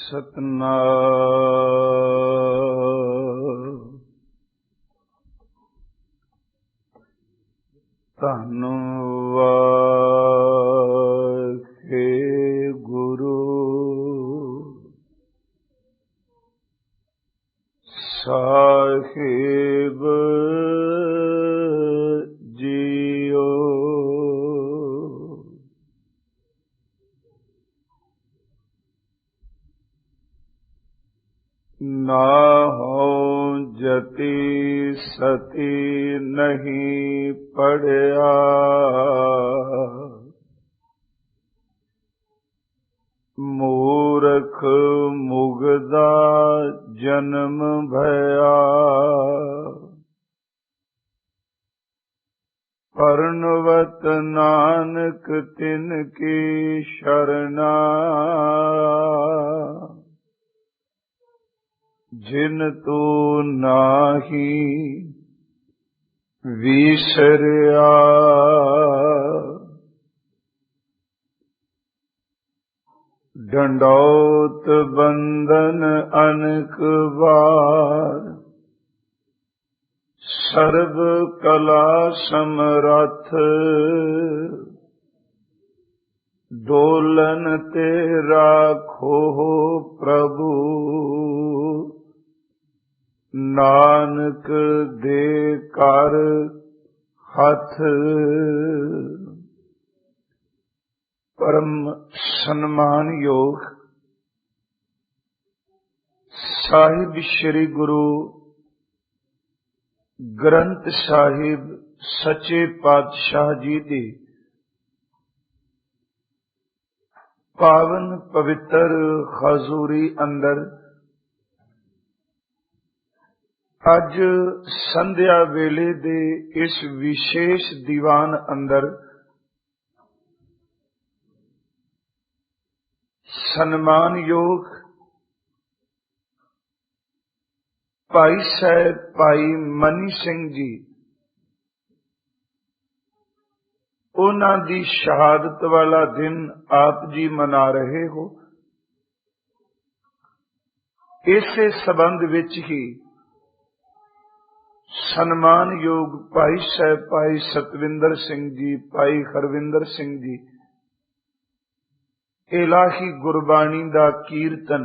ਸਤਨਾਮ ਧੰਨ ਵਾਹਿਗੁਰੂ ਸਾਹਿਬ ਜੀਓ। ਨਾਹੋ ਜਤੀ ਸਤੀ ਨਹੀਂ ਪੜਿਆ, ਮੂਰਖ ਮੁਗਦਾ ਜਨਮ ਭਇਆ। ਪਰਨਵਤ ਨਾਨਕ ਤਿਨ ਕੀ ਸ਼ਰਨਾ, ਜਿਨ ਤੂ ਨਾਹੀ ਵਿਸਰਿਆ। ਡੰਡੌਤ ਬੰਧਨ ਅਨਕ ਵਾਰ, ਸਰਬ ਕਲਾ ਸਮਰੱਥ। ਡੋਲਨ ਤੇ ਰਾਖੋ ਪ੍ਰਭੂ, ਨਾਨਕ ਦੇ ਕਰ ਹੱਥ। ਪਰਮ ਸਨਮਾਨਯੋਗ ਸਾਹਿਬ ਸ੍ਰੀ ਗੁਰੂ ਗ੍ਰੰਥ ਸਾਹਿਬ ਸੱਚੇ ਪਾਤਸ਼ਾਹ ਜੀ ਦੀ ਪਾਵਨ ਪਵਿੱਤਰ ਹਜ਼ੂਰੀ ਅੰਦਰ ਅੱਜ ਸੰਧਿਆ ਵੇਲੇ ਦੇ ਇਸ ਵਿਸ਼ੇਸ਼ ਦੀਵਾਨ ਅੰਦਰ ਸਨਮਾਨਯੋਗ ਭਾਈ ਸਾਹਿਬ ਭਾਈ ਮਨੀ ਸਿੰਘ ਜੀ, ਉਹਨਾਂ ਦੀ ਸ਼ਹਾਦਤ ਵਾਲਾ ਦਿਨ ਆਪ ਜੀ ਮਨਾ ਰਹੇ ਹੋ। ਇਸੇ ਸੰਬੰਧ ਵਿੱਚ ਹੀ ਸਨਮਾਨਯੋਗ ਭਾਈ ਸਾਹਿਬ ਭਾਈ ਸਤਵਿੰਦਰ ਸਿੰਘ ਜੀ, ਭਾਈ ਹਰਵਿੰਦਰ ਸਿੰਘ ਜੀ ਇਲਾਹੀ ਗੁਰਬਾਣੀ ਦਾ ਕੀਰਤਨ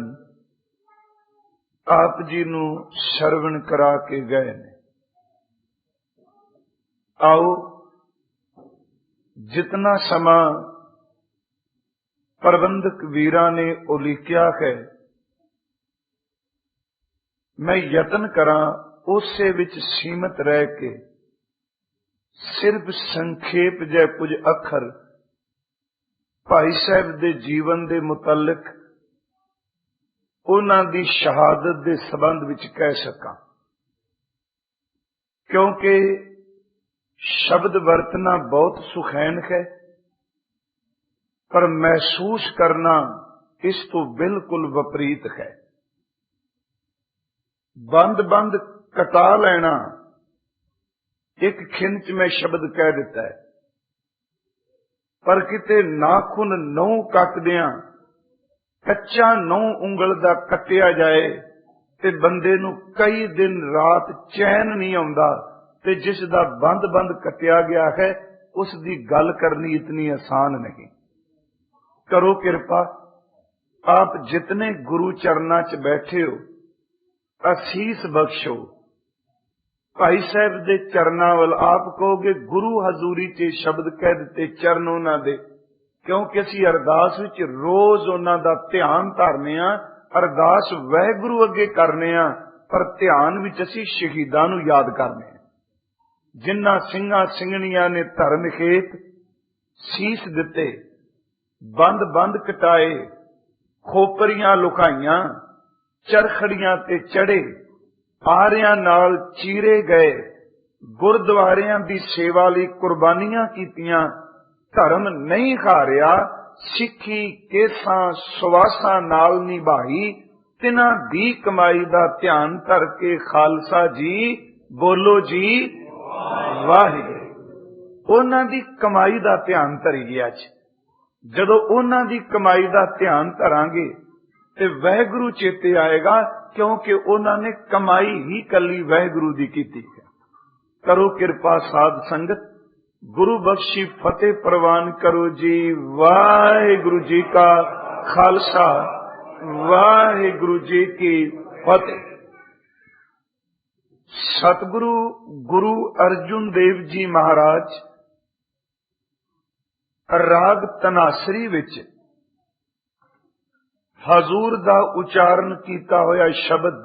ਆਪ ਜੀ ਨੂੰ ਸਰਵਣ ਕਰਾ ਕੇ ਗਏ ਨੇ। ਆਓ ਜਿਤਨਾ ਸਮਾਂ ਪ੍ਰਬੰਧਕ ਵੀਰਾਂ ਨੇ ਉਲੀਕਿਆ ਹੈ, ਮੈਂ ਯਤਨ ਕਰਾਂ ਉਸੇ ਵਿੱਚ ਸੀਮਤ ਰਹਿ ਕੇ ਸਿਰਫ ਸੰਖੇਪ ਜਿਹੇ ਕੁਝ ਅੱਖਰ ਭਾਈ ਸਾਹਿਬ ਦੇ ਜੀਵਨ ਦੇ ਮੁਤਲਕ, ਉਹਨਾਂ ਦੀ ਸ਼ਹਾਦਤ ਦੇ ਸੰਬੰਧ ਵਿੱਚ ਕਹਿ ਸਕਾਂ। ਕਿਉਂਕਿ ਸ਼ਬਦ ਵਰਤਣਾ ਬਹੁਤ ਸੁਖੈਨ ਹੈ, ਪਰ ਮਹਿਸੂਸ ਕਰਨਾ ਇਸ ਤੋਂ ਬਿਲਕੁਲ ਵਿਪਰੀਤ ਹੈ। ਬੰਦ ਕਟਾ ਲੈਣਾ, ਇੱਕ ਖਿੰਚ ਮੈਂ ਸ਼ਬਦ ਕਹਿ ਦਿੱਤਾ ਹੈ, ਪਰ ਕਿਤੇ ਨਾਖੂਨ ਨਹੁੰ ਕੱਟਦਿਆਂ ਕੱਚਾ ਨਹੁੰ ਉਂਗਲ ਦਾ ਕੱਟਿਆ ਜਾਏ ਤੇ ਬੰਦੇ ਨੂੰ ਕਈ ਦਿਨ ਰਾਤ ਚੈਨ ਨਹੀਂ ਆਉਂਦਾ, ਤੇ ਜਿਸ ਦਾ ਬੰਦ ਕੱਟਿਆ ਗਿਆ ਹੈ ਉਸ ਦੀ ਗੱਲ ਕਰਨੀ ਇਤਨੀ ਆਸਾਨ ਨਹੀਂ। ਕਰੋ ਕਿਰਪਾ, ਆਪ ਜਿਤਨੇ ਗੁਰੂ ਚਰਨਾਂ 'ਚ ਬੈਠੇ ਹੋ ਅਸੀਸ ਬਖਸ਼ੋ। ਭਾਈ ਸਾਹਿਬ ਦੇ ਚਰਨਾਂ ਵੱਲ ਆਪ ਕਹੋਗੇ, ਗੁਰੂ ਹਜ਼ੂਰੀ 'ਚ ਸ਼ਬਦ ਕਹਿ ਦਿੱਤੇ, ਚਰਨ ਉਹਨਾਂ ਦੇ, ਕਿਉਂਕਿ ਅਸੀਂ ਅਰਦਾਸ ਵਿੱਚ ਰੋਜ਼ ਉਹਨਾਂ ਦਾ ਧਿਆਨ ਧਰਨੇ ਆ। ਅਰਦਾਸ ਵਾਹਿਗੁਰੂ ਅੱਗੇ ਕਰਨੇ ਆ, ਪਰ ਧਿਆਨ ਵਿੱਚ ਅਸੀਂ ਸ਼ਹੀਦਾਂ ਨੂੰ ਯਾਦ ਕਰਨੇ ਆ, ਜਿਨ੍ਹਾਂ ਸਿੰਘਾਂ ਸਿੰਘਣੀਆਂ ਨੇ ਧਰਮ ਖੇਤ ਸੀਸ ਦਿੱਤੇ, ਬੰਦ ਕਟਾਏ, ਖੋਪਰੀਆਂ ਲੁਕਾਈਆਂ, ਚਰਖੜੀਆਂ ਤੇ ਚੜੇ, ਆਰਿਆਂ ਨਾਲ ਚੀਰੇ ਗਏ, ਗੁਰਦੁਆਰਿਆਂ ਦੀ ਸੇਵਾ ਲਈ ਕੁਰਬਾਨੀਆਂ ਕੀਤੀਆਂ, ਧਰਮ ਨਹੀਂ ਹਾਰਿਆ, ਸਿੱਖੀ ਕੇਸਾਂ ਸੁਵਾਸਾਂ ਨਾਲ ਨਿਭਾਈ, ਤਿਨਾਂ ਦੀ ਕਮਾਈ ਦਾ ਧਿਆਨ ਧਰ ਕੇ ਖਾਲਸਾ ਜੀ ਬੋਲੋ ਜੀ ਵਾਹਿਗੁਰੂ। ਉਹਨਾਂ ਦੀ ਕਮਾਈ ਦਾ ਧਿਆਨ ਧਰੀਏ। ਅੱਜ ਜਦੋਂ ਉਹਨਾਂ ਦੀ ਕਮਾਈ ਦਾ ਧਿਆਨ ਧਰਾਂਗੇ ते वाहिगुरु चेते आएगा, क्योंकि उन्होंने कमाई ही कली वाहिगुरु दी कीती है। करो कृपा साध संगत, गुरु बख्शी फतेह प्रवान करो जी। वाहिगुरु जी का खालसा, वाहिगुरु जी की फतेह। सतगुरु गुरु अर्जुन देव जी महाराज राग तनासरी विच हजूर दा उचारण कीता होया शब्द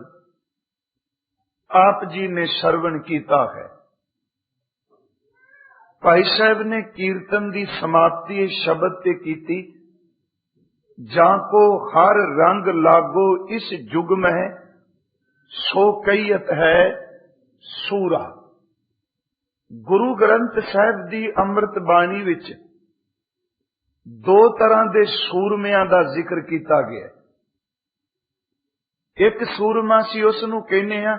आप जी ने सरवण कीता है। भाई साहब ने कीर्तन दी समाप्ति शब्द ते कीती, जाको हर रंग लागो इस जुग में सो कईयत है सूरा। गुरु ग्रंथ साहब दी अमृत बाणी विच दो तरह के सूरमियां का जिक्र किया गया। एक सूरमा सी उसनू कहने आ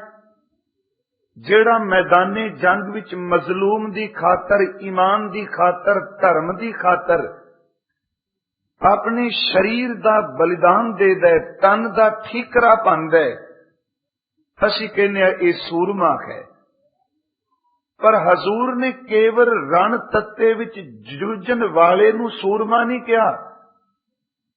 जेड़ा मैदाने जंग विच मजलूम दी खातर, ईमान दी खातर, धर्म दी खातर अपने शरीर दा बलिदान दे दे, तन दा ठीकरा पांदा है। असी कहने आ ये सूरमा है। पर हजूर ने केवल रण तत्ते विच जूझन वाले नू सूरमा नहीं कहा।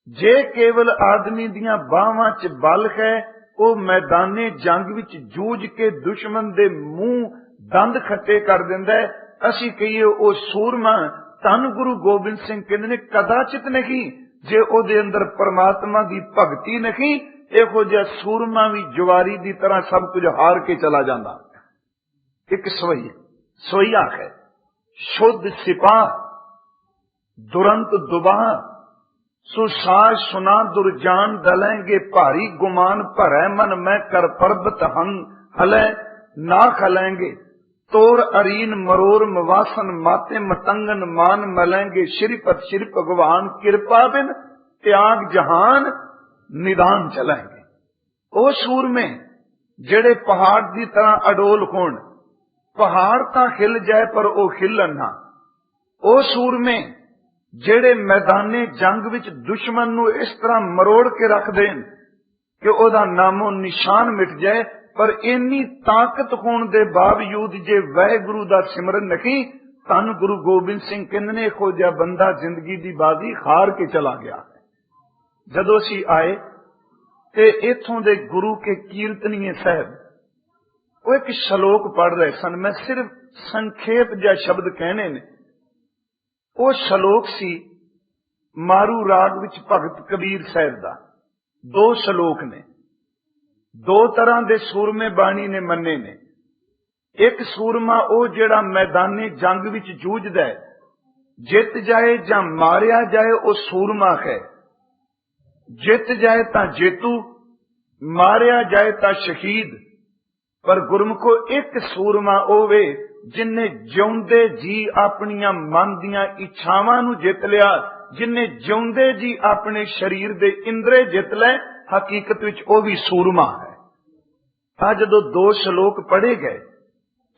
जे केवल आदमी दियां बाहां च बल है, वो मैदाने जंग विच जूझ के दुश्मन दे मुंह दंद खट्टे कर दिंदा है। असी कहिए वो सूरमा धन गुरु गोबिंद सिंह कहंदे ने कदाचित नहीं, जे ओदे अंदर परमात्मा दी भगती नहीं, इहो जिहा सूरमा भी जुआरी दी तरह सब कुछ हार के चला जांदा। एक सोईया है, शुद्ध सिपाह, दुरंत दुबाह, सुसाज सुना दुर्जान दलेंगे भारी गुमान भरै मन में कर पर्वत हंग हलै ना खलेंगे। तोर अरीन मरोर मवासन माते मतंगन मान मलेंगे। श्रीपत श्री भगवान कृपा बिन त्याग जहान निदान चलेंगे। ओ सूर में जेड़े पहाड़ की तरह अडोल होण, पहाड़ तां हिल जाए पर वो हिलन ना। ओ सूर में जेड़े मैदाने जंग विच दुश्मन नू इस तरह मरोड़ के रख देन कि ओदा नामो निशान मिट जाए, पर इन्नी ताकत होने दे बावजूद जे वाहिगुरु दा सिमरन नहीं, धन गुरु गोबिंद सिंह कहंदे ने इहो जिहा बंदा जिंदगी दी बाजी हार के चला गया। जदों असीं आए ते इथों दे गुरु के कीर्तनीय साहब वो एक श्लोक पढ़ रहे सन। मैं सिर्फ संखेप जा शब्द कहने ने। वो श्लोक सी मारू राग विच भगत कबीर साहब दा। दो श्लोक ने, दो तरह दे सूरमे बाणी ने मन्ने ने। एक सूरमा वो जेड़ा मैदाने जंग विच जूझदा है, जित जाए जां मारिया जाए वो सूरमा है। जित जाए तां जेतू, मारिया जाए तां शहीद। पर गुरमुखो एक सूरमा होवे जिन्हें जिउंदे जी अपनियां मन दियां इच्छावां नू जित लिया, जिन्हें जिउंदे जी अपने शरीर दे इंद्रे जित ले, हकीकत विच वो भी सूरमा है। आज जदों दो श्लोक पढ़े गए,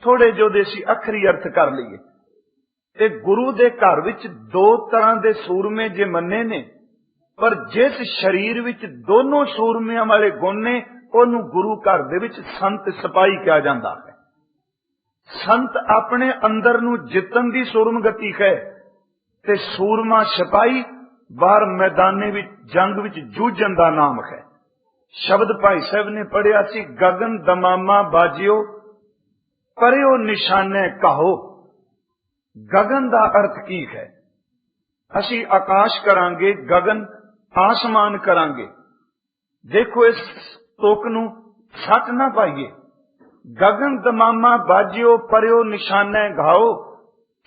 थोड़े जो दे सी अखरी अर्थ कर लीए ते गुरु दे घर विच दो तरह दे सूरमे जे मन्ने ने, पर जिस शरीर विच दोनों सूरमियां वाले गुण ने, ओनू गुरु घर दे विच संत सिपाही कहा जाता है। संत अपने अंदर नू जितन दी सूरमगति है, ते सूरमा सिपाही बाहर मैदाने विच जंग विच जूझन दा नाम है। शब्द भाई साहब ने पढ़िया सी, गगन दमामा बाजियो परियो निशाने कहो। गगन दा अर्थ की है? असी आकाश करांगे, गगन आसमान करांगे। देखो इस तुक नू सट ना पाइए। गगन दमामा बाजियो परियो निशाने घाओ,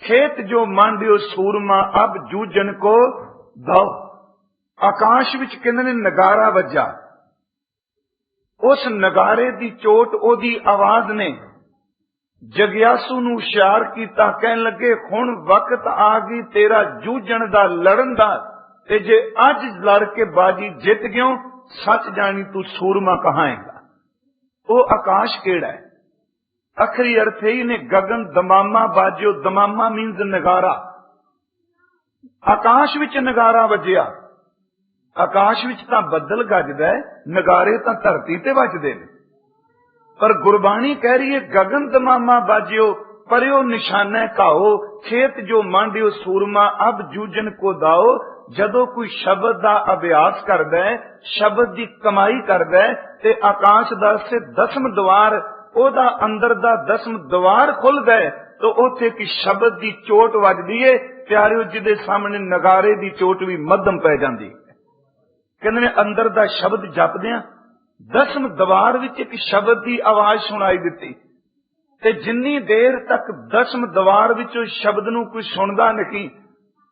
खेत जो मांडियो सूरमा अब जूझन को दो। आकाश विच कहंदे ने नगारा वज्जा, उस नगारे दी चोट ओदी आवाज ने जगियासू नू हुशियार कीता। कहन लगे हुण वक्त आ गई तेरा जूझण दा, लड़न दा, ते जे अज लड़ के बाजी जित गयो, सच जानी तू सूरमा कहाएगा। वो आकाश केड़ा है? अखरी अर्थ ही ने गगन दमामा बाजियो। दमामा मीन्स नगारा। आकाश विच नगारा वजया। आकाश विच तां बदल गजदा है, नगारे तां धरती ते वजदे ने, पर गुरबाणी कह रही है गगन दमामा बाजियो परयो निशाने काओ, खेत जो मांडियो सूरमा अब जूझन को दाओ। जदों कोई शब्द का अभ्यास करदा है, शब्द की कमाई करदा है, ते आकाश दा से 10वें द्वार ओदा अंदर दा 10वें द्वार खुलदा है, तो उथे कि शब्द की चोट वजदी है प्यारियो, जिदे सामने नगारे की चोट भी मध्यम पै जांदी है। कहंदे अंदर दा शब्द जपदियां 10वें द्वार विच एक शब्द की आवाज सुनाई दिती, ते जिन्नी देर तक 10वें द्वार विचों शब्द नूं कोई सुनदा नहीं,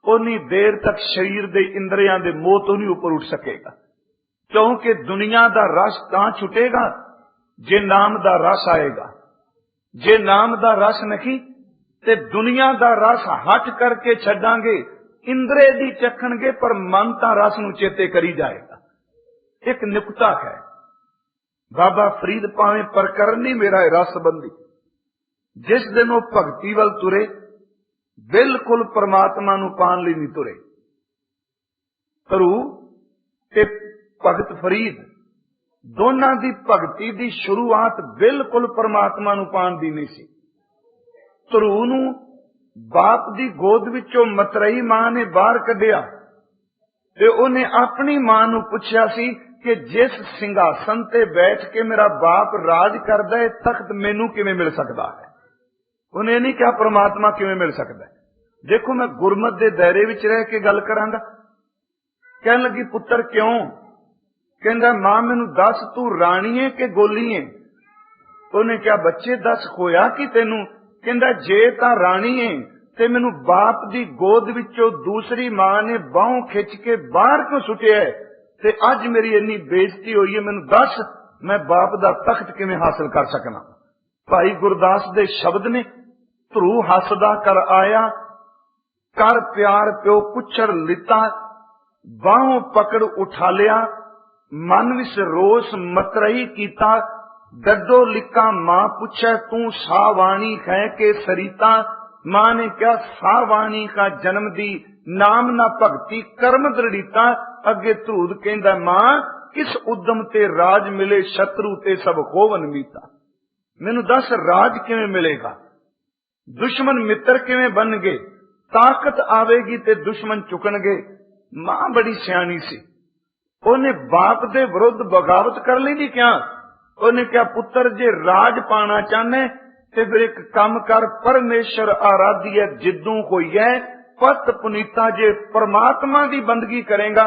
उन्नी देर तक शरीर दे इंद्रियां दे मोह तो नहीं ऊपर उठ सकेगा। क्योंकि दुनिया दा रस तां छुटेगा जे नाम दा रस आएगा, जे नाम दा रस नहीं ते दुनिया दा रस हट करके छड्डांगे, इंद्रे दी चखणगे पर मन तां रस नूं चेते करी जाएगा। एक नुक्ता है, बाबा फरीद भावें प्रकरण नहीं मेरा रसबंदी, जिस दिन वो भगती वल तुरे बिल्कुल परमात्मा नूं पाण लई नहीं तुरे। धरू ते भगत फरीद दोनां दी भगती दी शुरुआत बिल्कुल परमात्मा नूं पाण दी नहीं सी। धरू नूं बाप दी गोद विचों मतरई मां ने बाहर कढिया ते उहने अपनी मां नूं पुछया सी कि जिस सिंघासन ते बैठ के मेरा बाप राज करदा है, तख्त मैनू किवें मिल सकदा है? उन्हें नहीं कहा परमात्मा किवें मिल सकदा है। देखो मैं गुरमत दे दायरे विच रह के गल करांगा। कहन लगी पुत्र क्यों? कहंदा मां मैनू दस तू राणी है कि गोली है? उन्हें क्या बच्चे दस होया कि तेनू? कहंदा जे तां राणी है ते मैनू बाप दी गोद विचों दूसरी मां ने बाहों खिंच के बाहर क्यों सुटिया है, ते अज मेरी इन्नी बेइज्जती हुई है, मैनू दस मैं बाप दा तख्त किवें हासिल कर सकना? भाई गुरदास दे शब्द ने, ध्रू हसदा कर आया, कर प्यार प्यो कुछड़ लिता, बाहों पकड़ उठा लिया, मन विच रोस मतरई कीता, डडो लिका मां पूछे तू सावाणी है के सरिता? मां ने क्या सावाणी का जन्म दी, नाम ना भगती कर्म दृढ़ीता। अगे ध्रूद कहंदा मां किस उद्यम ते राज मिले, शत्रु ते सब होवन मीता। मैनू दस राज किवें मिलेगा, दुश्मन मित्र किवें बनगे, ताकत आवेगी ते दुश्मन चुकणगे। मां बड़ी सियाणी सी, उन्हें बाप दे विरुद्ध बगावत कर ली नहीं क्या? उन्हें क्या पुत्र जे राज पाना चाहने ते फिर एक काम कर, परमेश्वर आराध्य जिद्दू होई है पत पुनीता, जे परमात्मा की बंदगी करेगा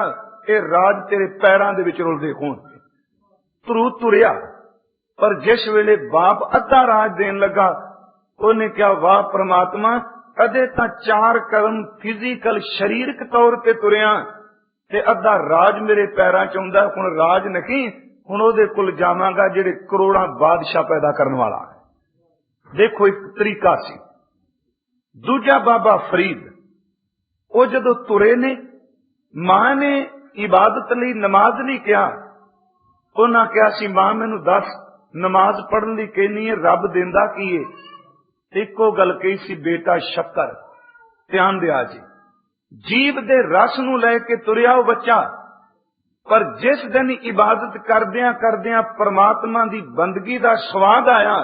ये राज तेरे पैरों दे विच रुलदे होणगे। ध्रू तुरिया, पर जिस वेले बाप अद्धा राज देन लगा, उन्हें क्या वाह परमात्मा, कदे तां 4 कदम फिजिकल शरीरक तौर ते तुरिया ते अद्धा राज मेरे पैरां च आउंदा, हुण राज नहीं, हुण ओहदे कोल जावांगा जिहड़े करोड़ां बादशाह पैदा करन वाला है। देखो एक तरीका सी। दूजा बाबा फरीद, वो जदों तुरे ने, मां ने इबादत लई नमाज नहीं कहा, उन्हां कहा सी मां मैनू दस नमाज पढ़न लई कहनी है, रब देंदा की है? इको गल कही सी, बेटा शक्कर। ध्यान दिया जी, जीव दे रस नूं लैके तुरिया वो बच्चा, पर जिस दिन इबादत करदियां करदियां परमात्मा दी बंदगी दा स्वाद आया,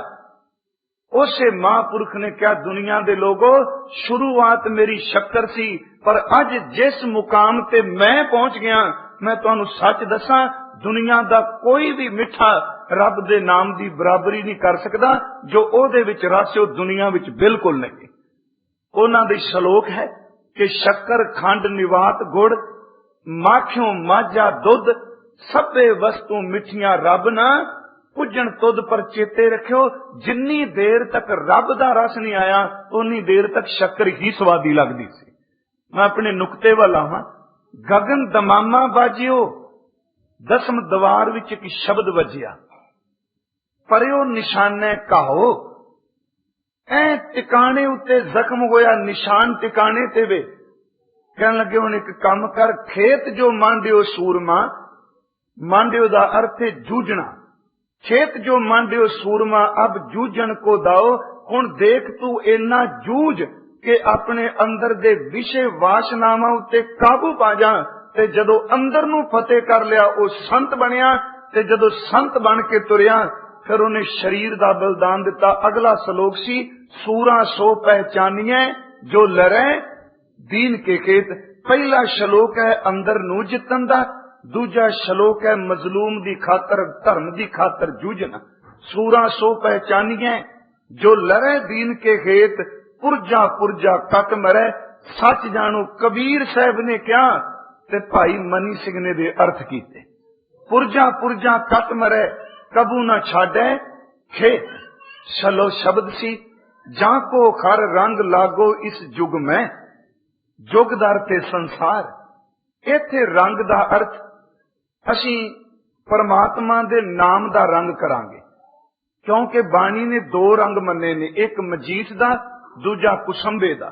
उसे महापुरुष ने क्या दुनिया दे लोगों, शुरुआत मेरी शक्कर सी, पर अज जिस मुकाम ते मैं पहुंच गया, मैं तुहानू सच दसा दुनिया दा कोई भी मिठा रब दे नाम दी बराबरी नहीं कर सकदा। जो ओहदे विच रस है दुनिया विच बिल्कुल नहीं। उन्हां दे श्लोक है कि शक्कर खंड निवात गुड़, माखियों माझा दुध, सभे वस्तु मिठियां रब ना पुजन तुद पर चेते रखियो। जिन्नी देर तक रब दा रस नहीं आया, उन्नी देर तक शक्कर ही स्वादी लगदी सी। मैं अपने नुकते वाल आवां। गगन दमामा बाजियो, 10वें द्वार विच एक शब्द वजिया, परयो निशाने कहो। ऐ टिकाने उत्ते जख्म होया, निशान टिकाने ते वे। कहन लगे हुण एक काम कर, खेत जो मांडियो सूरमा, मांडियो दा अर्थ है जूझना, खेत जो मांडियो सूरमा अब जूझन को दाओ। हुण देख तू इन्ना जूझ के अपने अंदर दे विषय वासनावां उत्ते काबू पा जा, ते जदों अंदर नूं फतेह कर लिया वो संत बनिया, ते जदों संत बन के तुरिया फिर उन्हें शरीर दा बलिदान दिता। अगला श्लोक सी सूरा सो पहचानिए जो लड़े दीन के खेत। पहला श्लोक है अंदर नूं जितन दा, दूजा श्लोक है मजलूम दी खातर धर्म दी खातर जूझना। सूरा सो पहचानिए जो लड़े दीन के खेत, पुरजा पुरजा कट मरे सच जानो। कबीर साहब ने क्या ते भाई मनी सिंह ने दे अर्थ कीते। पुरजा पुरजा कट मरे कबू न छाडे खेत। छलो शब्द सी जाको खर रंग लागो इस जुग में, जुगदर ते संसार। इथे रंग दा अर्थ असी परमात्मा दे नाम दा रंग करांगे, क्योंकि बाणी ने दो रंग मन्ने ने, एक मजीठ दा दूजा कुसंबे दा।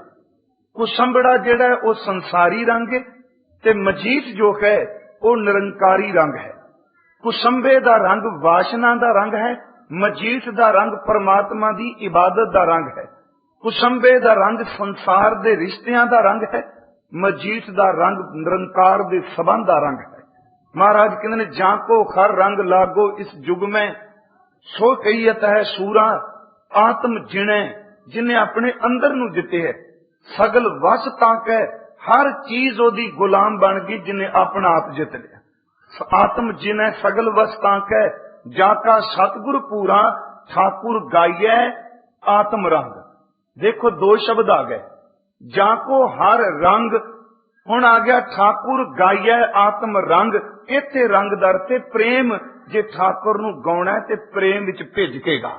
कुसंबड़ा जेड़ा है वो संसारी रंग है ते मजीठ जो है वो निरंकारी रंग है। कुसंबे दा रंग वासना दा रंग है, मजीठ दा रंग परमात्मा दी इबादत दा रंग है। कुसंबे दा रंग संसार दे रिश्तियां दा रंग है, मजीठ दा रंग निरंकार दे संबंध दा रंग है। महाराज कहते ने जाको खर रंग लागो इस जुग में, सो कहीयत है सूरा आत्म जिणे, जिन्हें अपने अंदर नू जिते है। सगल वस ताक है, हर चीज ओदी गुलाम बन गई जिन्हें अपना आप जित लिया। आत्म जिन्हें सगल वस ताक है, जाका सतगुर पूरा ठाकुर गाइए आत्म रंग। देखो दो शब्द आ गए, जाको हर रंग, हुण आ गया ठाकुर गाइए आत्म रंग। इत्थे रंग दर ते प्रेम, जे ठाकुर नू गाउणा है ते प्रेम विच भिजकेगा।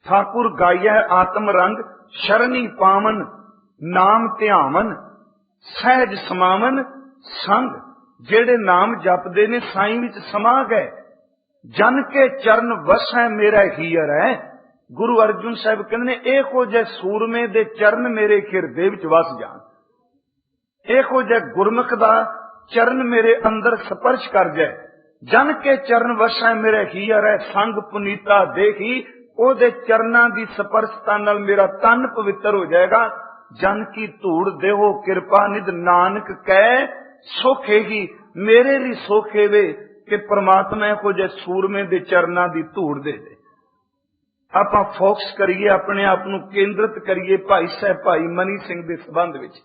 ठाकुर गाइए आत्म रंग, शरणी पावन नाम ध्यावन, सहज समावन संग। जेड़े नाम जपदे ने साईं विच समा गए। जन के चरण वसै मेरा हीर है। गुरु अर्जुन साहब कहंदे ने एहो जे सूरमे दे चरण मेरे हिरदे विच वस जान, एहो जे गुरमुख दा चरण मेरे अंदर स्पर्श कर जाए। जन के चरण वसै मेरा हीर है, संग पुनीता देखी। ओदे चरणां दी स्पर्शता नाल मेरा तन पवित्र हो जाएगा। जन की धूड़ देहो कृपा निध नानक कह सोखे ही। मेरे लिए सोखे वे कि परमात्मा को जे सूरमे दे चरणां दी धूड़ दे दे। आपां फोकस करिए, अपने आप नूं केंद्रित करिए भाई साहब भाई मनी सिंह दे संबंध विच।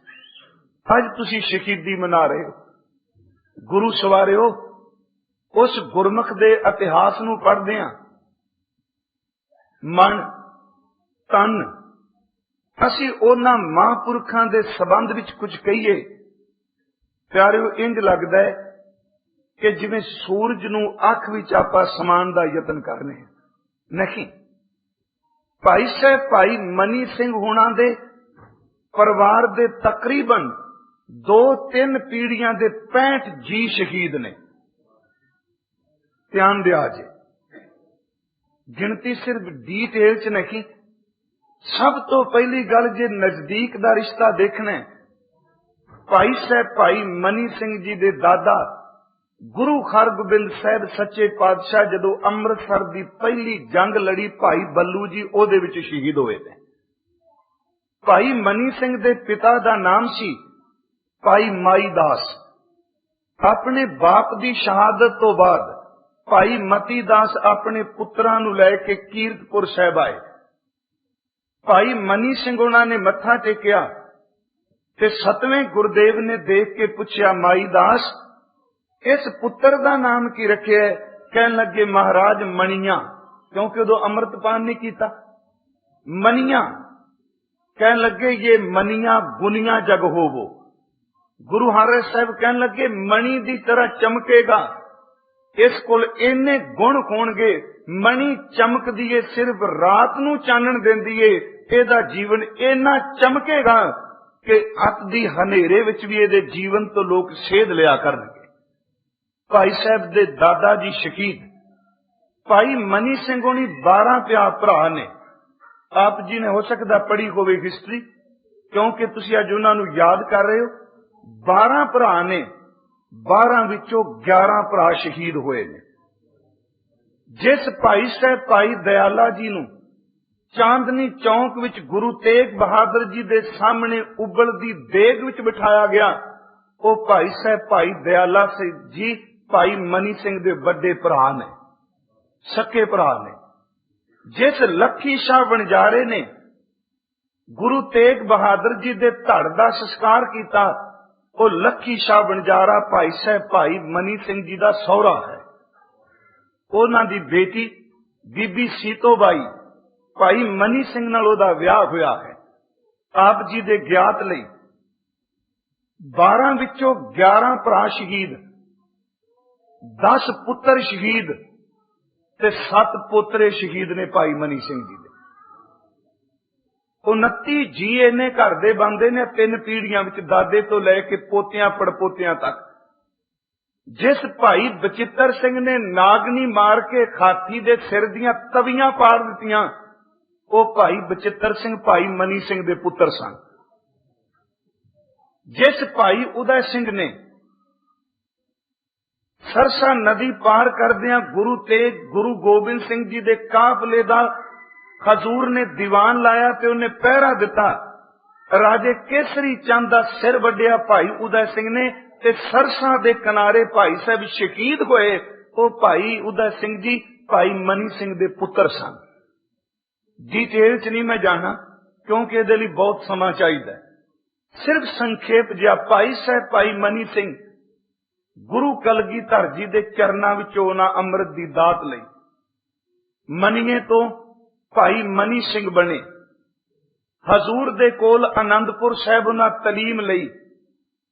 अज तुसीं शहीदी मना रहे हो, गुरु सवारे हो, उस गुरमुख दे इतिहास नूं पढ़दे हां। मन तन असी उन्हां महापुरखां दे संबंध विच कुछ कहिए, प्यारिओ इंज लगदा है कि जिवें सूरज नूं अख विच आपां समान दा यतन करने। नहीं, भाई साहब भाई मनी सिंह होना दे परिवार दे तकरीबन 2-3 पीढ़ियां दे 65 जी शहीद ने। ध्यान दिया जे, गिनती सिर्फ डिटेल च नहीं। सब तो पहली गल जे नजदीक दा रिश्ता देखना है, भाई साहब भाई मनी सिंह जी दे दादा गुरु हरगोबिंद साहब सच्चे पातशाह जदों अमृतसर दी पहली जंग लड़ी, भाई बल्लू जी ओदे विच शहीद होए थे। भाई मनी सिंह दे पिता दा नाम सी भाई माई दास। अपने बाप दी शहादत तो बाद भाई मती दास अपने पुत्रां नूं लैके कीरतपुर साहिब आए। भाई मनी सिंह उन्होंने मत्था टेकिया ते 7वें गुरुदेव ने देख के पूछया, माई दास इस पुत्र दा नाम की रखे है? कहन लगे महाराज मणिया, क्योंकि उदों अमृतपान नहीं कीता। मनिया कहन लगे ये मनिया गुनिया जग होवो। गुरु हरराय साहब कहन लगे मणि दी तरह चमकेगा, इस कोल इन्ने गुण होणगे। मणि चमकदी है, सिर्फ रात नूं चानण देंदी है। एदा जीवन इन्ना चमकेगा कि अत दी हनेरे विच भी एदे जीवन तो लोग सेध लिया करनगे। भाई साहब दे दादा जी शहीद। भाई मनी सिंह होनी 12 भरा ने। आप जी ने हो सकता पढ़ी होवे हिस्ट्री, क्योंकि तुसीं अज उन्हां नूं याद कर रहे हो। 12 भरा ने, 12 विचों 11 भरा शहीद हुए ने। जिस भाई साहब भाई दयाला जी नूं चांदनी चौक विच गुरु तेग बहादुर जी दे सामने उबलदी देग विच बिठाया गया, वो भाई साहब भाई दयाला सिंह जी भाई मनी सिंह दे बड़े भरा ने, सके भरा ने। जिस लखी शाह वणजारे ने गुरु तेग बहादुर जी दे धड़ दा संस्कार किया, वो लखी शाह वणजारा भाई साहब भाई मनी सिंह जी दा सौहरा है। उन्हां दी बेटी बीबी सीतो बाई भाई मनी सिंह नाल ओहदा विआह होया है। आप जी दे ज्ञात लई 12 विचों 11 भरा शहीद, 10 पुत्र शहीद ते 7 पोतरे शहीद ने भाई मनी सिंह जी दे। 29 जी इन्ने घर दे बनदे ने, 3 पीढ़ियां विच दादे तो लैके पोतियां पड़पोतियां तक। जिस भाई बचित्र सिंह ने नागनी मार के हाथी दे सिर दियां तवियां पाड़ दित्तियां, वो भाई बचित्र सिंह भाई मनी सिंह दे पुत्र सन। जिस भाई उदय सिंह ने सरसा नदी पार करदियां गुरु तेग गुरु गोबिंद सिंह जी दे काफले दा हजूर ने दीवान लाया ते उन्हें पहरा दिता, राजे केसरी चंद दा सिर वड्डिया भाई उदय सिंह ने, ते सरसा दे किनारे भाई साहब शहीद होए। वो भाई उदय सिंह जी भाई मनी सिंह दे पुत्र सन। डिटेल च नहीं मैं जाना क्योंकि इहदे लई बहुत समा चाहिए। सिर्फ संखेप जिहा भाई साहब भाई मनी सिंह गुरु कलगीधर जी दे चरनां विचों उन्हां अमृत दी दात लई मनीए तो भाई मनी सिंह बने। हजूर दे कोल आनंदपुर साहिब उन्हां तलीम लई।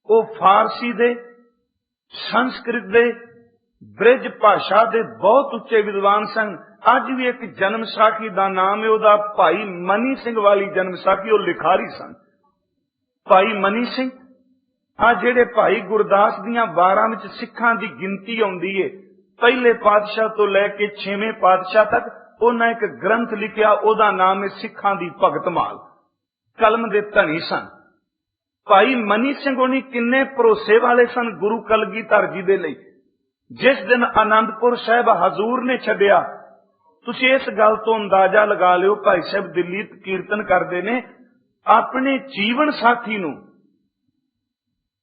वो फारसी दे, संस्कृत दे, ब्रिज भाषा दे बहुत उच्चे विद्वान सन। अज भी एक जन्म साखी दा नाम है उहदा भाई मनी सिंह वाली जन्म साखी, वो लिखारी सन। भाई मनी सिंह आ जेड़े भाई गुरदास दियां 12 विच सिखां दी गिनती आउंदी है, पहले पातशाह तो लैके 6वें पातशाह तक उन्हां एक ग्रंथ लिखिया, ओहदा नाम है सिखां दी भगतमाल। कलम दे धनी सन। भाई मनी सिंह होनी किन्ने भरोसे वाले सन गुरु कलगीधर जी दे लई। जिस दिन आनंदपुर साहिब हजूर ने छड्डिया, तुसीं इस गल तो अंदाजा लगा लियो, भाई साहब दिल्ली कीर्तन करते ने, अपने जीवन साथी नूं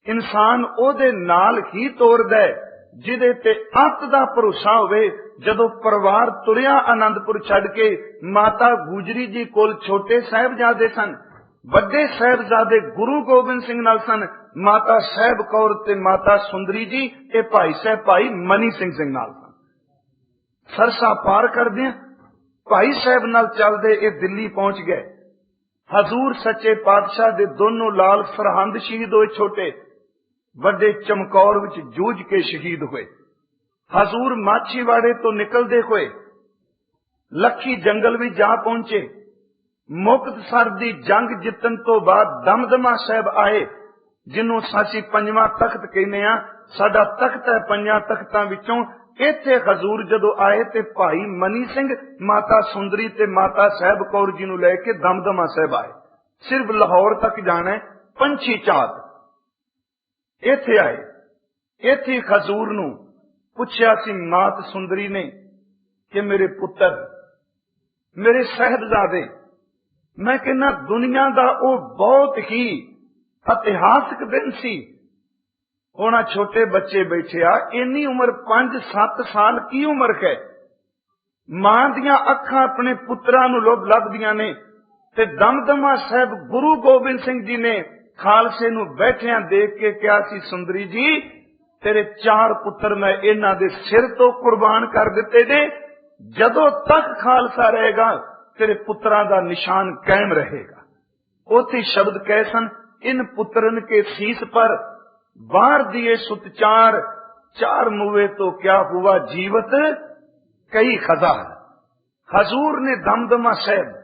इंसान ओहदे नाल ही तोरदा है जिहदे ते अत दा भरोसा होवे। जदों परिवार तुरिया आनंदपुर छड्ड के, माता गुजरी जी कोल छोटे साहिबजादे सन, वड्डे साहिबजादे गुरु गोबिंद सिंह नाल सन, माता साहिब कौर ते माता सुंदरी जी ये भाई साहब भाई मनी सिंह नाल सन। सरसा पार करदे भाई साहब नाल चलदे ये दिल्ली पहुंच गए। हजूर सच्चे पातशाह दे दोनों लाल सरहंद शहीद होए, छोटे वड्डे चमकौर विच जूझ के शहीद हुए। हजूर माछीवाड़े तो निकलते हुए लखी जंगल भी जा पहुंचे। मुक्तसर दी जंग जितन तो बाद दमदमा साहब आए, जिन्हों सासी 5वां तख्त कहने आ। साडा तख्त है 5 तख्तां विचों। इत्थे हजूर जदों आए ते भाई मनी सिंह, माता सुंदरी ते माता साहब कौर जी नूं लैके दमदमा साहब आए। सिर्फ लाहौर तक जाना है, पंछी चात इत्थे आए। इत्थे हजूर नूं पुछया सी मात सुंदरी ने कि मेरे पुत्र, मेरे साहिबजादे, मैं कहना दुनिया दा ओ बहुत ही इतिहासक दिन सी। होना छोटे बच्चे बैठे आ, इन्नी उम्र 5-7 साल की उम्र है। मां दियां अखां अपने पुत्रां नूं लभदियां ने ते दमदमा साहब गुरु गोबिंद सिंह जी ने खालसे नूं बैठियां देख के कहा सी, सुंदरी जी तेरे 4 पुत्र मैं इन्हां दे सिर तो कुर्बान कर दिते ने। जदों तक खालसा रहेगा तेरे पुत्रां दा निशान कायम रहेगा। ओथे शब्द कहे सन, इन पुत्रन के शीस पर बाहर दिए सुतचार, 4 मुए तो क्या हुआ जीवत कई खजा। हजूर ने दमदमा साहब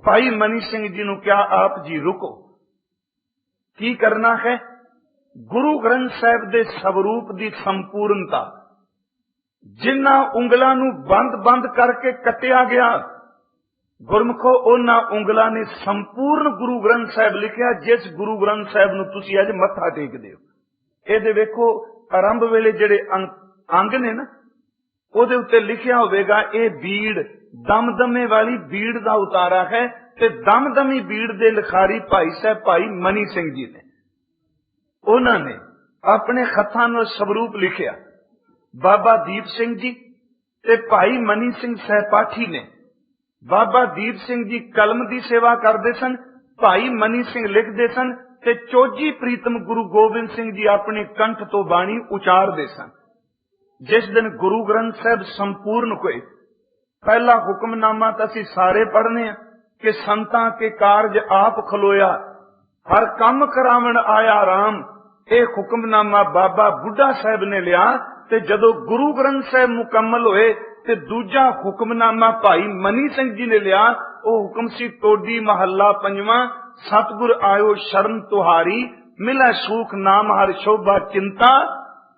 भाई मनी सिंह जी नूं क्या, आप जी रुको, की करना है? गुरु ग्रंथ साहिब दे स्वरूप दी संपूर्णता, जिन्हां उंगलां नूं बंद बंद करके कटिया गया, गुरमुखो उन्हां उंगलां ने संपूर्ण गुरु ग्रंथ साहिब लिखिया। जिस गुरु ग्रंथ साहिब नूं तुसीं अज मत्था टेकदे हो, इहदे वेखो आरंभ वेले जिहड़े अंग ने ना, ओहदे उत्ते लिखिया होवेगा ये बीड़ दमदमे वाली बीड़ दा उतारा है, ते दमदमी बीड़ दे लिखारी भाई साहब भाई मनी सिंह जी ने। उन्होंने अपने खत्तां नाल स्वरूप लिखिया। बाबा दीप सिंह जी ते भाई मनी सिंह सहपाठी ने। बाबा दीप सिंह जी कलम की सेवा करते सन, भाई मनी सिंह लिखते सन ते चोजी प्रीतम गुरु गोबिंद सिंह जी अपने कंठ तो बाणी उचारते सन। जिस दिन गुरु ग्रंथ साहब संपूर्ण होए, पहला हुक्मनामा तो असीं सारे पढ़ने कि संतां के कारज आप खलोया, हर काम करावण आया राम। यह हुक्मनामा बाबा बुढ़ा साहब ने लिया ते जदों गुरु ग्रंथ साहब मुकम्मल होए ते दूजा हुक्मनामा भाई मनी सिंह जी ने लिया। वो हुक्म सी टोडी महला पंजवां, सतगुर आयो शरण तुहारी, मिलै सूख नाम हर शोभा चिंता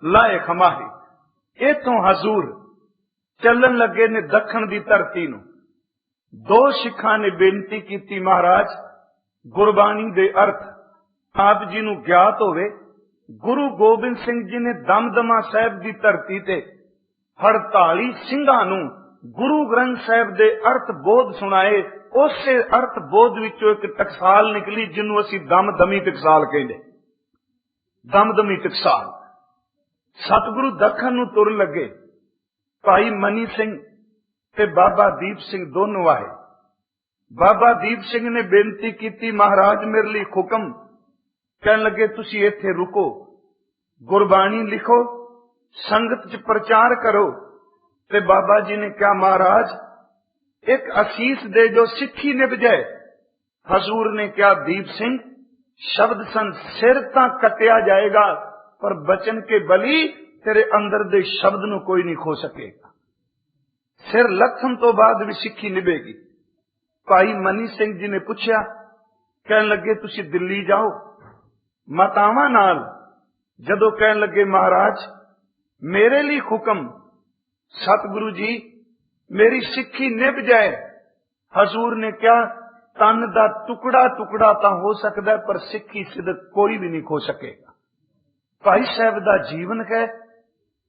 लाए खमाही। इथों हजूर चलन लगे ने दखण दी धरती नूं। दो सिखां ने बेनती की, महाराज गुरबाणी दे अर्थ आप जी नूं ज्ञात होवे। गुरु गोबिंद सिंह जी ने दमदमा साहब की धरती ते 48 सिंघां नूं गुरु ग्रंथ साहब दे अर्थ बोध सुनाए। उसे अर्थ बोध विचों एक टकसाल निकली जिन्हों असीं दमदमी टकसाल कहंदे। दमदमी टकसाल सतगुरु दखन नूं तुर लगे। भाई मनी सिंह ते बाबा दीप सिंह दोनों आए। बाबा दीप सिंह ने बेनती की, महाराज मेरे लिए हुक्म। कहन लगे तुसी इत्थे रुको, गुरबाणी लिखो, संगत च प्रचार करो। ते बाबा जी ने कहा, महाराज एक असीस दे जो सिक्खी निभ जाए। हजूर ने कहा, दीप सिंह शब्द सन सिर तां कटिया जाएगा पर बचन के बली तेरे अंदर दे शब्द नूं कोई नहीं खो सकेगा। सिर लथन तो बाद भी सिक्खी निभेगी। भाई मनी सिंह जी ने पूछा, कहन लगे तुसी दिल्ली जाओ मातावां नाल। जदों कहन लगे, महाराज मेरे लिए हुक्म, सतगुरु जी मेरी सिक्खी निभ जाए। हजूर ने कहा, तन दा टुकड़ा टुकड़ा तो हो सकता है पर सिक्खी सिदक कोई भी नहीं खो सकेगा। भाई साहब दा जीवन है,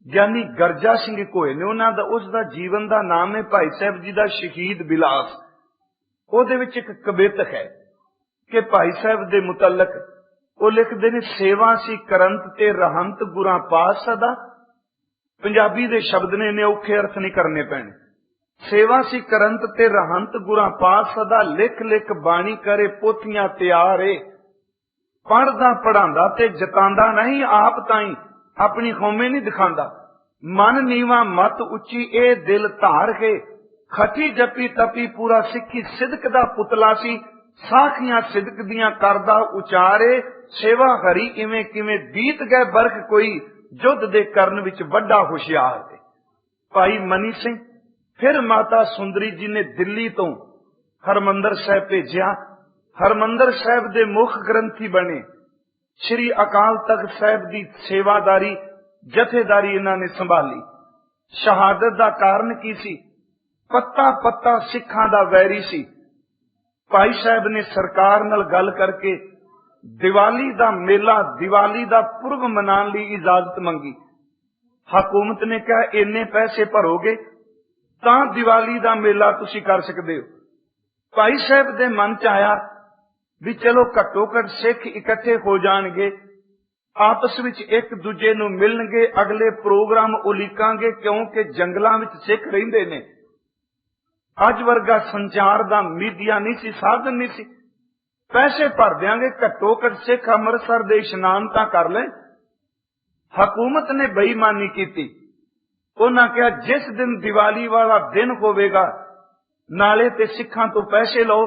ज्ञानी गरजा सिंह कोए ने उन्हां दा उसदा जीवन दा नाम है भाई साहब जी दा शहीद बिलास। ਉਹਦੇ ਵਿੱਚ एक कवित है कि भाई साहब दे मुतलक वो लिखते ने, सेवा सी करंत ते रहंत गुरां पास सदा। पंजाबी दे शब्द ने इन्ने औखे अर्थ नहीं करने पैने। सेवा सी करंत ते रहंत गुरां पास सदा, लिख लिख बाणी करे पोथियां तैयार ए। पढ़दा पढ़ांदा ते जतांदा नहीं, आप ताई अपनी कौमे नहीं दिखांदा। मन नीवा मत उच्ची ए दिल धार के, खटी जपी तपी पूरा सिक्खी सिदक दा पुतला सी। साखियां सिदक दियां करदा उचारे, सेवा हरी इवें किवें बीत गए बरख कोई, जुद्ध दे करन विच वड्डा हुशियार है। भाई मनी सिंह फिर माता सुंदरी जी ने दिल्ली तो हरमंदर साहब भेजिया। हरमंदर साहब दे मुख ग्रंथी बने। श्री अकाल तख्त साहब दी सेवादारी जथेदारी इन्हां ने संभाली। शहादत दा कारण की सी? पत्ता पत्ता सिखां दा वैरी सी। भाई साहब ने सरकार नाल गल करके दिवाली दा मेला, दिवाली दा पुरब मनाने ली इजाजत मंगी। हकूमत ने कहा, इन्ने पैसे भरोगे तां दिवाली दा मेला तुसी कर सकदे हो। भाई साहब दे मन च आया भी चलो घट्टो घट सिख इकट्ठे हो जाणगे, आपस विच एक दूजे नूं मिलणगे, अगले प्रोग्राम उलीकांगे, क्योंकि जंगलां विच सिख रहिंदे ने। अज वर्गा संचार दा मीडिया नहीं सी, साधन नहीं सी। पैसे भर देंगे, घट्टो घट सिख अमृतसर दे इशनान तां कर ले। हकूमत ने बेईमानी की। उन्हां कहा, जिस दिन दिवाली वाला दिन होवेगा नाले ते सिखां तो पैसे लो,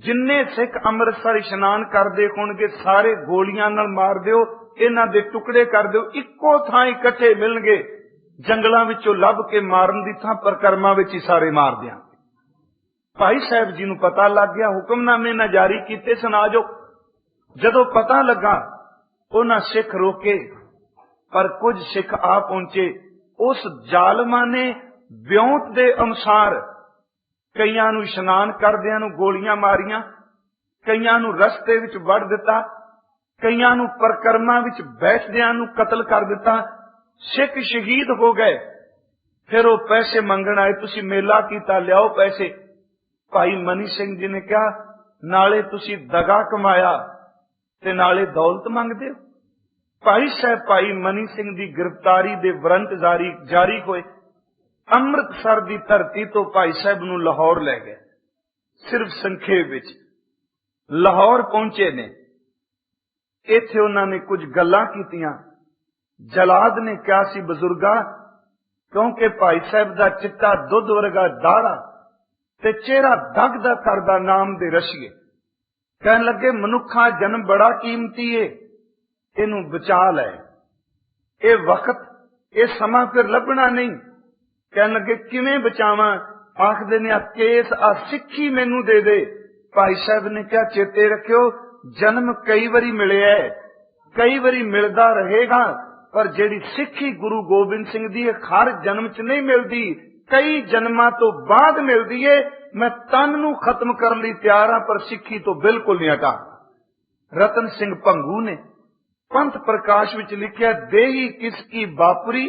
जिन्ने सिख अमृतसर इशनान करदे होणगे सारे गोलियां नाल मार दिओ, इन्हां दे टुकड़े कर दिओ, इक्को थां इकट्ठे मिलणगे, जंगलां विचों लभ के मारन दी थां परकरमा विच ही सारे मार दिआंगे। भाई साहब जी नूं पता लग गया, हुक्मनामे ना जारी कीते सुना जो। जदों पता लगा उन्हां सिख रोके, पर कुछ सिख आ पहुंचे। उस जालमा ने व्योंत दे अनुसार कईयां नूं इशनान करदिआं नूं गोलियां मारियां, कईयां नूं रस्ते विच वड़ दिता, कईयां नूं परकरमा विच बैठदिआं नूं कतल कर दिता। सिख शहीद हो गए। फिर वो पैसे मंगण आए, तुसीं मेला कीता, लियाओ पैसे। भाई मनी सिंह जी ने कहा, नाले तुसी दगा कमाया ते नाले दौलत मंगदे हो। भाई साहब भाई मनी सिंह की गिरफ्तारी के वारंट जारी होए। अमृतसर की धरती तो भाई साहब नूं लाहौर लै गए। सिर्फ संखेप विच लाहौर पहुंचे ने, इत्थे उन्होंने कुछ गल्लां कीतियां। जलाद ने कहा सी बजुर्गा, क्योंकि भाई साहब का चिट्टा दुध वर्गा दाड़ा ते चेहरा दगदा करदा नाम दे रशिए, कहन लगे मनुखा जन्म बड़ा कीमती है, इनू बचा लै, ये वक्त ये समा फिर लभना नहीं। कहन लगे किवें बचावां? आखदे ने केस आ सिक्खी मैनू दे दे। भाई साहब ने क्या चेते रखियो, जन्म कई बारी मिलिया है, कई बारी मिलदा रहेगा, पर जेड़ी सिक्खी गुरु गोबिंद सिंह दी हर जन्म च नहीं मिलदी, कई जन्मां तो बाद मिलदी है। मैं तन नू खत्म करन लई तैयार हां, पर सिक्खी तो बिल्कुल नहीं हटा। रतन सिंह भंगू ने पंथ प्रकाश विच लिखिया, देही किसकी बापुरी,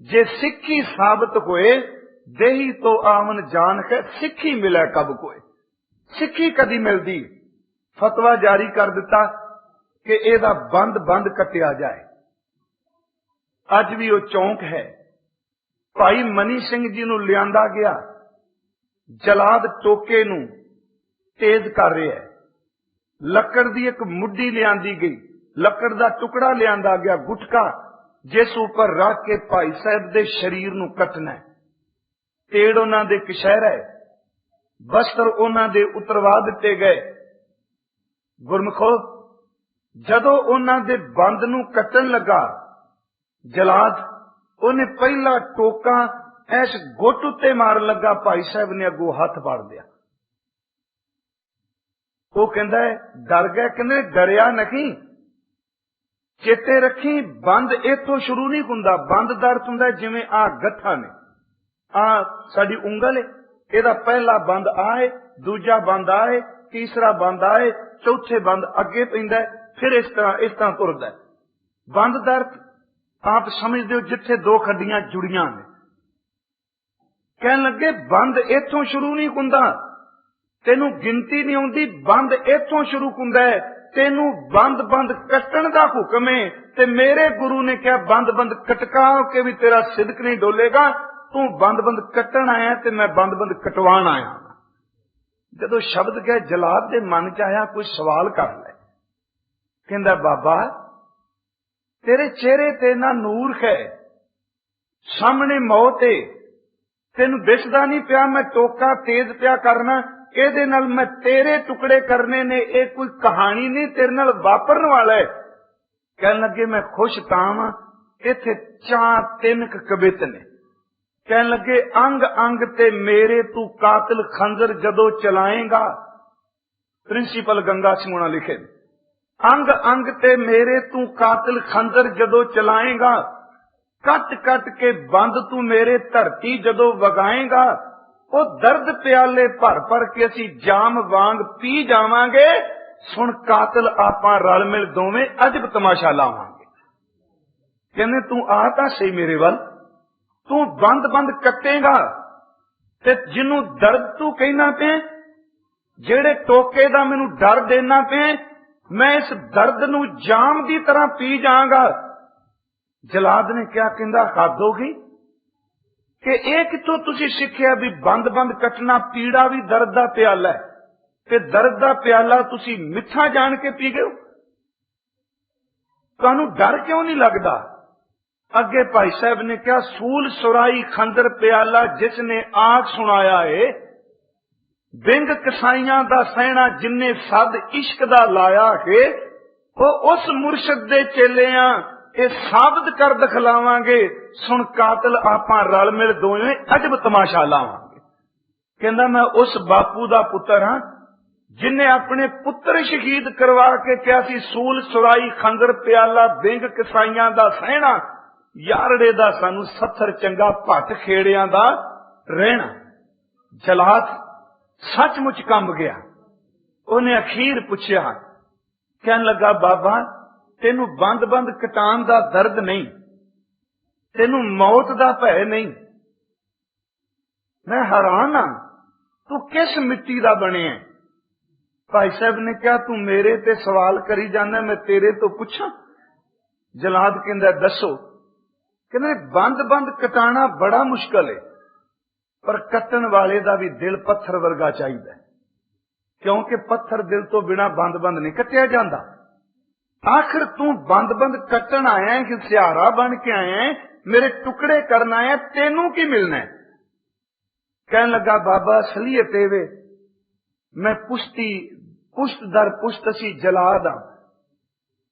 जे सिक्खी साबित होए, देही तो आवन जान है, सिक्खी मिले कब कोई। सिक्खी कदी मिलदी? फतवा जारी कर दिता कि एदा बंद बंद कटिया जाए। अज भी वो चौंक है। भाई मनी सिंह जी नूं लियांदा गया, जलाद टोके नूं तेज कर रहा है। लकड़ दी एक मुड्डी लियांदी गई, लकड़ दा टुकड़ा लियांदा गया, गुटका, जिस ऊपर रख के भाई साहब दे शरीर नूं कटना है। तेड़ उन्हां दे कशहरा है, बस्तर उन्हां दे उतरवा दिते गए। गुरमुखो, जदों उन्हां दे बंद नूं कटन लगा, जलाद उन्हें पहला टोका ऐस गुट उत्ते मार लगा, भाई साहब ने अगों हाथ फाड़ दिया। वो कहंदा है डर गया, कहंदे डरिया नहीं, चेते रखी बंद इथों शुरू नहीं हुंदा। बंद दा अर्थ हुंदा जिवें आ गठा ने, आ साडी उंगल है, एदा पहला बंद आए, दूजा बंद आए, तीसरा बंद आए, चौथे बंद अगे पैंदा है, फिर इस तरह तुरदा है। बंद दा अर्थ आप समझदे हो जिथे दो खड्डियां जुड़ियां ने। कहन लगे बंद इथों शुरू नहीं हुंदा, तेनू गिनती नहीं आउंदी, बंद इथों शुरू हुंदा है, तेनू बंद बंद कटण दा हुक्म है। ते मेरे गुरु ने क्या बंद बंद कटका के भी तेरा सिदक नहीं डोलेगा, तू बंद बंद कटण आया ते मैं बंद बंद कटवाण आया। जदों शब्द गए, जलाद दे मन च आया कोई सवाल कर ले। कहंदा बाबा तेरे चेहरे ते ना नूर है, सामने मौत है, तेनू दिसदा नहीं पिया मैं टोका तेज पिया करना, एदे नाल मैं तेरे टुकड़े करने ने, ये कोई कहानी नहीं तेरे नाल वापरन वाला है। कहन लगे मैं खुश तां वां, इत्थे 4-3 कवित ने। कहन लगे अंग अंग ते मेरे तू कातिल खंजर जदों चलाएगा, प्रिंसीपल गंगा सिंह हुणां लिखे, अंग अंग ते मेरे तू कातिल खंजर जदों चलाएगा, कट कट के बंद तू मेरे धरती जदों वगाएगा, वो दर्द प्याले भर भर के असी जाम वांग पी जावांगे, सुन कातिल आपां रल मिल दोवें अजब तमाशा लावांगे। कहने तू आ तां सही मेरे वल, तू बंद बंद कटेगा ते जिन्नू दर्द तू कहना पे, जेड़े टोके दा मैनू डर देना पे, मैं इस दर्द नू जाम की तरह पी जाऊंगा। जलाद ने क्या कहंदा, हद हो गई कि यह कितों तुसी सिक्ख्या भी बंद बंद कटना, पीड़ा भी दर्द दा प्याला है, ते दर्द दा प्याला तुसी मिठा जान के पी गए हो, तुहानू डर क्यों नहीं लगता? अगे भाई साहब ने क्या, सूल सुराई खंजर प्याला जिसने आग सुनाया है, बिंग कसाइयां दा सहना जिन्ने सद इश्क दा लाया है, वो उस मुर्शद दे चेलियां ये साबित कर दिखलावांगे, सुन कातिल आपां रल मिल दोवें अजब तमाशा लावांगे। कहंदा मैं उस बापू दा पुत्र हां जिन्हें अपने पुत्र शहीद करवा के क्या सी, सूल सुराई खंजर प्याला बिंग कसाइयां दा सहना, यारड़े दा सानू सत्थर चंगा भट खेड़ियां दा रहना। जलाद सचमुच कंब गया। उन्हें अखीर पूछया, कहन लगा बाबा तेनू बंद बंद कटान दा दर्द नहीं, तेनू मौत दा भय नहीं, मैं हैरान हां तू किस मिट्टी दा बने है। भाई साहब ने कहा तू मेरे ते सवाल करी जाना, मैं तेरे तो पूछा। जलाद कहंदा दसो, कहंदे बंद बंद कटाना बड़ा मुश्किल है, पर कट्टन वाले दा भी दिल पत्थर वर्गा चाहिए, क्योंकि पत्थर दिल तो बिना बंद बंद नहीं कटिया जाता। आखिर तू बंद बंद कट्टन आया कि सियारा बन के आया है, मेरे टुकड़े करना है, तेनू की मिलना है? कहन लगा बाबा असलियत वे, मैं पुश्त दर पुश्त असी जलाद हां,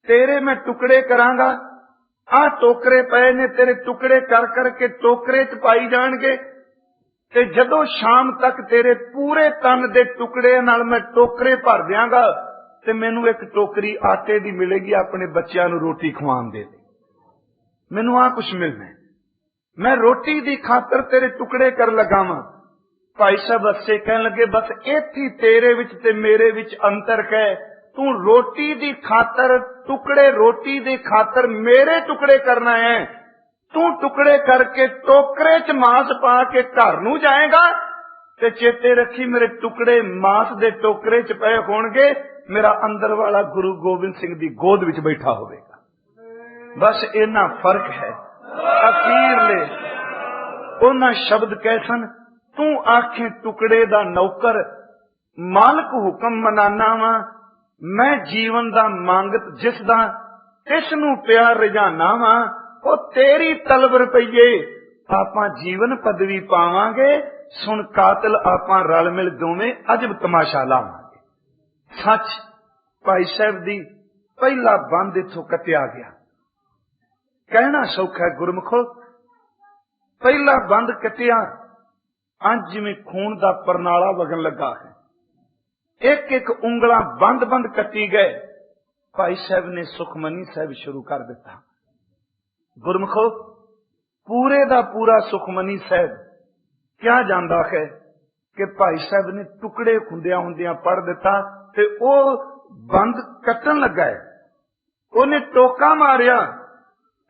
तेरे मैं टुकड़े करांगा, आ टोकरे पए ने, तेरे टुकड़े कर करके टोकरे च पाई जाणगे, ते जदों शाम तक तेरे पूरे तन दे टुकड़े नाल मैं टोकरे भर दियांगा, ते मैनू एक टोकरी आटे दी मिलेगी, अपने बच्चों नू रोटी खवाण दे। मैनू आ कुछ मिलना है, मैं रोटी दी खातर तेरे टुकड़े कर लगा वां। भाई साहब अस्से कहन लगे बस इत्थे तेरे विच ते मेरे विच अंतर है, तू रोटी दी खातर टुकड़े, रोटी दी खातर मेरे टुकड़े करना है, तू टुकड़े करके टोकरे च मांस पा के घर नू जाएगा, ते चेते रखी मेरे टुकड़े मांस दे टोकरे च पए होणगे, मेरा अंदर वाला गुरु गोबिंद सिंह दी गोद विच बैठा होवेगा। बस इन्ना फर्क है। अखीरले उन्हां शब्द कैसन, तू आखे टुकड़े दा नौकर, मालक हुक्म मनाना वा, मैं जीवन दा मांगत जिसदा, तिस नू प्यार रजाना वा, ओ तेरी तलब रुपये, आपां जीवन पदवी पावांगे, सुन कातल आपां रल मिल दोवें अजब तमाशा लावांगे। सच भाई साहब दी पहला बंद इथों कटिया गया। कहना सौखा है गुरमुखो, पहला बंद कटिया, अंज जिवें खून दा परनाला वगन लगा है, एक एक उंगलां बंद बंद कटी गए। भाई साहब ने सुखमनी साहब शुरू कर दिता। गुरमुखो पूरे दा पूरा सुखमनी साहब क्या जानदा है कि भाई साहब ने टुकड़े खुंदियां हुंदियां पढ़ दिता, ते ओ बंद कट्टन लगा है, उन्हें टोका मारिया,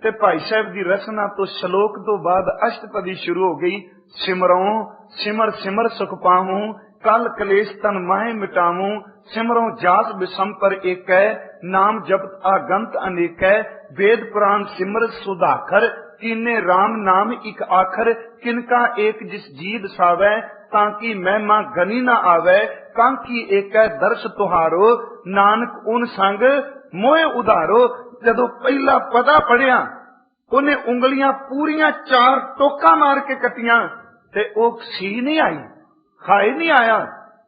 ते भाई साहब की रचना तो श्लोक तो बाद अष्टपदी शुरू हो गई। सिमरों सिमर सिमर सुख पाऊं, कल कलेश तन माहे मिटाऊं, सिमरों जास विषम पर एक है, नाम जपत आगंत अनेक है, वेद पुराण सिमर सुधाकर, कीने राम नाम इक आखर, किनका एक जिस जीद सावै, ताकि महिमा गनी ना आवे, कांकी एक है दर्श तुहारो, नानक उन संग मोए उधारो। जदों पहला पदा पढ़िया, उन्हें उंगलियां पूरियां 4 टोका मार के कटियां, ते ओ सी नहीं आई, खाए नहीं आया,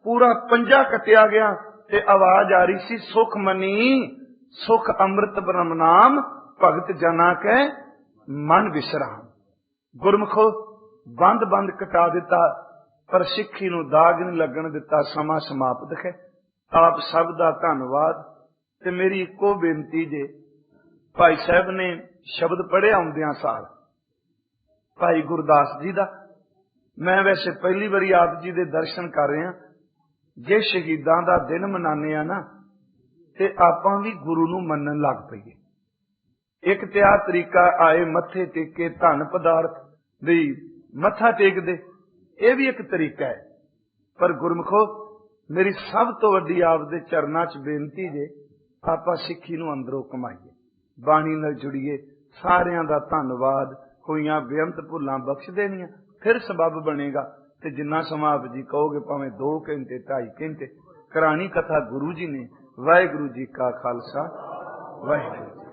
पूरा पंजा कटिया गया, ते आवाज आ रही सी, सुख मनी सुख अमृत ब्रह्म नाम, भगत जना के मन विश्राम। गुरमुखो बंद बंद कटा दिता, पर सिक्खी नूं दाग नहीं लगन दिता। समा समाप्त है। आप सब दा धन्नवाद। ते मेरी इको बेनती जे, भाई साहब ने शब्द पढ़े आउंदियां साल भाई गुरदास जी दा, मैं वैसे पहली बारी आप जी दे दर्शन कर रहा। जे शहीदां दा दिन मनाने आ ना, ते आपां भी गुरु नूं मनन लग पईए। एक ते आ तरीका आए मथे टेके धन पदार्थ दी मथा टेकदे, यह भी एक तरीका है। पर गुरमुखो मेरी सब तो वड्डी आप दे चरनां च बेनती जे, आपां सिੱਖੀ नूं अंदरों कमाईए, बाणी नाल जुड़ीए। सारियां दा धन्नवाद। होईयां बेअंत भुलां बख्श देनियां, फिर सबब बनेगा। ते जिन्ना समा आप जी कहोगे, भावें 2 घंटे 2.5 घंटे करानी कथा गुरु जी ने। वाहिगुरू जी का खालसा, वाहिगुरू।